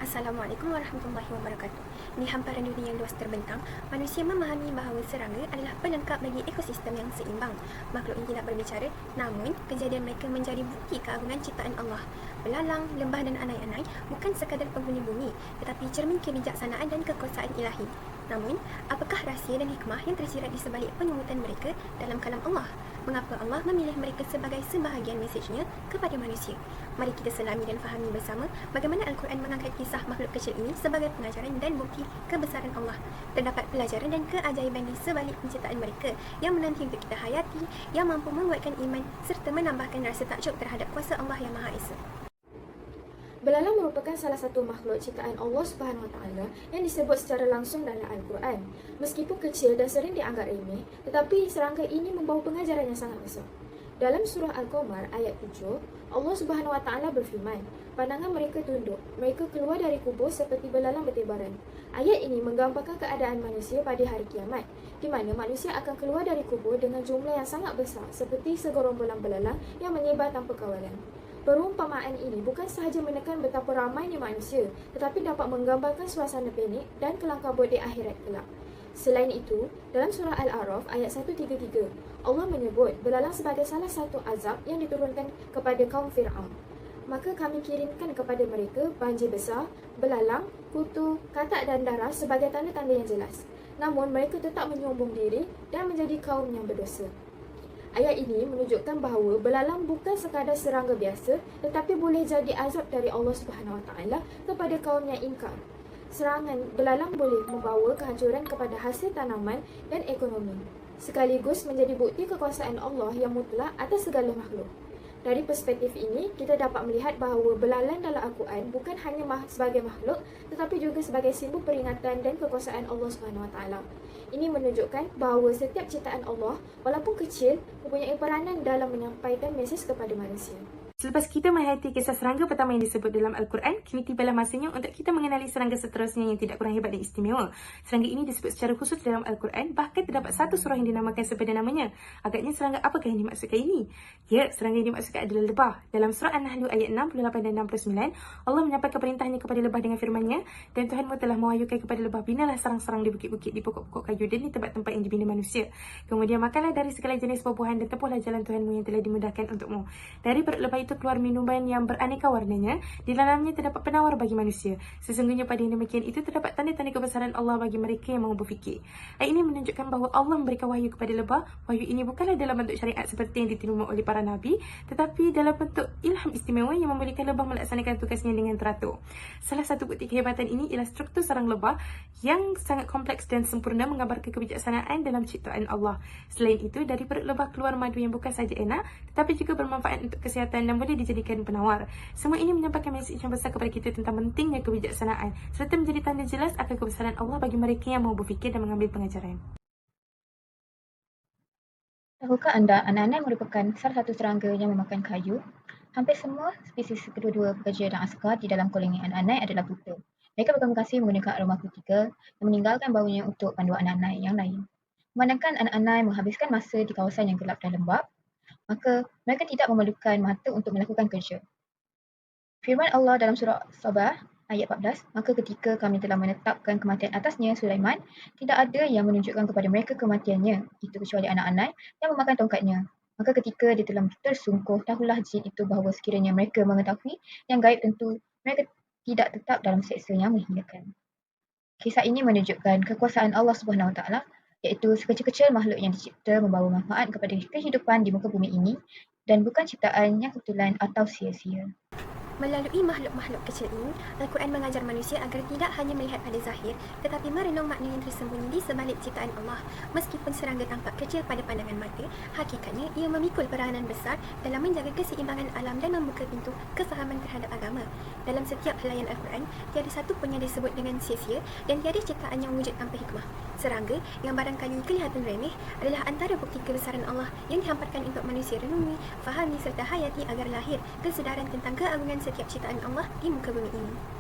Assalamualaikum warahmatullahi wabarakatuh. Di hamparan dunia yang luas terbentang, manusia memahami bahawa serangga adalah pelengkap bagi ekosistem yang seimbang. Makhluk yang tidak berbicara, namun kejadian mereka menjadi bukti keagungan ciptaan Allah. Belalang, lembah dan anai-anai bukan sekadar penghuni bumi, tetapi cermin kebijaksanaan dan kekuasaan ilahi. Namun, apakah rahsia dan hikmah yang tersirat di sebalik penyebutan mereka dalam kalam Allah? Mengapa Allah memilih mereka sebagai sebahagian mesejnya kepada manusia? Mari kita selami dan fahami bersama bagaimana Al-Quran mengangkat kisah makhluk kecil ini sebagai pengajaran dan bukti kebesaran Allah. Terdapat pelajaran dan keajaiban di sebalik penciptaan mereka yang menanti untuk kita hayati, yang mampu menguatkan iman serta menambahkan rasa takjub terhadap kuasa Allah yang Maha Esa. Belalang merupakan salah satu makhluk ciptaan Allah Subhanahu Wa Taala yang disebut secara langsung dalam Al-Quran. Meskipun kecil dan sering dianggap remeh, tetapi serangga ini membawa pengajaran yang sangat besar. Dalam surah Al-Qamar ayat 7, Allah Subhanahu Wa Taala berfirman, "Pandangan mereka tunduk, mereka keluar dari kubur seperti belalang bertebaran." Ayat ini menggambarkan keadaan manusia pada hari kiamat, di mana manusia akan keluar dari kubur dengan jumlah yang sangat besar, seperti segerombolan belalang yang menyebar tanpa kawalan. Perumpamaan ini bukan sahaja menekan betapa ramainya manusia, tetapi dapat menggambarkan suasana panik dan kelam kabut di akhirat kelak. Selain itu, dalam surah Al-A'raf ayat 133, Allah menyebut belalang sebagai salah satu azab yang diturunkan kepada kaum Fir'aun. Maka kami kirimkan kepada mereka banjir besar, belalang, kutu, katak dan darah sebagai tanda-tanda yang jelas. Namun mereka tetap menyombong diri dan menjadi kaum yang berdosa. Ayat ini menunjukkan bahawa belalang bukan sekadar serangga biasa, tetapi boleh jadi azab dari Allah Subhanahu Wa Taala kepada kaum yang ingkar. Serangan belalang boleh membawa kehancuran kepada hasil tanaman dan ekonomi, sekaligus menjadi bukti kekuasaan Allah yang mutlak atas segala makhluk. Dari perspektif ini, kita dapat melihat bahawa belalang dalam Al-Quran bukan hanya sebagai makhluk, tetapi juga sebagai simbol peringatan dan kekuasaan Allah Subhanahu Wa Taala. Ini menunjukkan bahawa setiap ciptaan Allah, walaupun kecil, mempunyai peranan dalam menyampaikan mesej kepada manusia. Selepas kita menghayati kisah serangga pertama yang disebut dalam Al-Quran, kini tibalah masanya untuk kita mengenali serangga seterusnya yang tidak kurang hebat dan istimewa. Serangga ini disebut secara khusus dalam Al-Quran, bahkan terdapat satu surah yang dinamakan seperti namanya. Agaknya serangga apakah yang dimaksudkan ini? Ya, serangga yang dimaksudkan adalah lebah. Dalam surah An-Nahl ayat 68 dan 69, Allah menyampaikan perintahnya kepada lebah dengan firman-Nya, "Dan Tuhanmu telah mewahyukan kepada lebah, binalah sarang-sarang di bukit-bukit, di pokok-pokok kayu dan di tempat-tempat yang dibina manusia. Kemudian makanlah dari segala jenis buah-buahan dan tempuhlah jalan Tuhanmu yang telah dimudahkan untukmu." Dari perut lebah itu keluar minuman yang beraneka warnanya. Di dalamnya terdapat penawar bagi manusia. Sesungguhnya pada yang demikian itu terdapat tanda-tanda kebesaran Allah bagi mereka yang mahu berfikir. Ayat ini menunjukkan bahawa Allah memberikan wahyu kepada lebah. Wahyu ini bukanlah dalam bentuk syariat seperti yang diterima oleh para nabi, tetapi dalam bentuk ilham istimewa yang membolehkan lebah melaksanakan tugasnya dengan teratur. Salah satu bukti kehebatan ini ialah struktur sarang lebah yang sangat kompleks dan sempurna, menggambarkan kebijaksanaan dalam ciptaan Allah. Selain itu, dari perut lebah keluar madu yang bukan sahaja enak, tetapi juga bermanfaat untuk kesihatan dan boleh dijadikan penawar. Semua ini menyampaikan mesej yang besar kepada kita tentang pentingnya kebijaksanaan, serta menjadi tanda jelas akan kebesaran Allah bagi mereka yang mahu berfikir dan mengambil pengajaran. Tahukah anda, anak-anak merupakan salah satu serangga yang memakan kayu? Hampir semua spesies kedua-dua pekerja dan askar di dalam koloni anak-anak adalah buta. Mereka berkomunikasi menggunakan aroma kutika dan meninggalkan baunya untuk panduan anak-anak yang lain. Memandangkan anak-anak menghabiskan masa di kawasan yang gelap dan lembap, maka mereka tidak memerlukan mata untuk melakukan kerja. Firman Allah dalam surah Sabah ayat 14, "Maka ketika kami telah menetapkan kematian atasnya Sulaiman, tidak ada yang menunjukkan kepada mereka kematiannya, itu kecuali anak-anak yang memakan tongkatnya. Maka ketika dia telah tersungkuh, tahulah jin itu bahawa sekiranya mereka mengetahui yang gaib, tentu mereka tidak tetap dalam seksa yang menghinakan." Kisah ini menunjukkan kekuasaan Allah Subhanahu Wa Taala, iaitu sekecil-kecil makhluk yang dicipta membawa manfaat kepada kehidupan di muka bumi ini dan bukan ciptaan yang kebetulan atau sia-sia. Melalui makhluk-makhluk kecil ini, Al-Quran mengajar manusia agar tidak hanya melihat pada zahir, tetapi merenung makna yang tersembunyi di sebalik ciptaan Allah. Meskipun serangga tampak kecil pada pandangan mata, hakikatnya ia memikul peranan besar dalam menjaga keseimbangan alam dan membuka pintu kefahaman terhadap agama. Dalam setiap helaian Al-Quran, tiada satu pun yang disebut dengan sia-sia dan tiada ciptaan yang wujud tanpa hikmah. Serangga, yang barangkali kelihatan remeh, adalah antara bukti kebesaran Allah yang dihamparkan untuk manusia renungi, fahami serta hayati agar lahir kesedaran tentang keagungan setiap ciptaan Allah di muka bumi ini.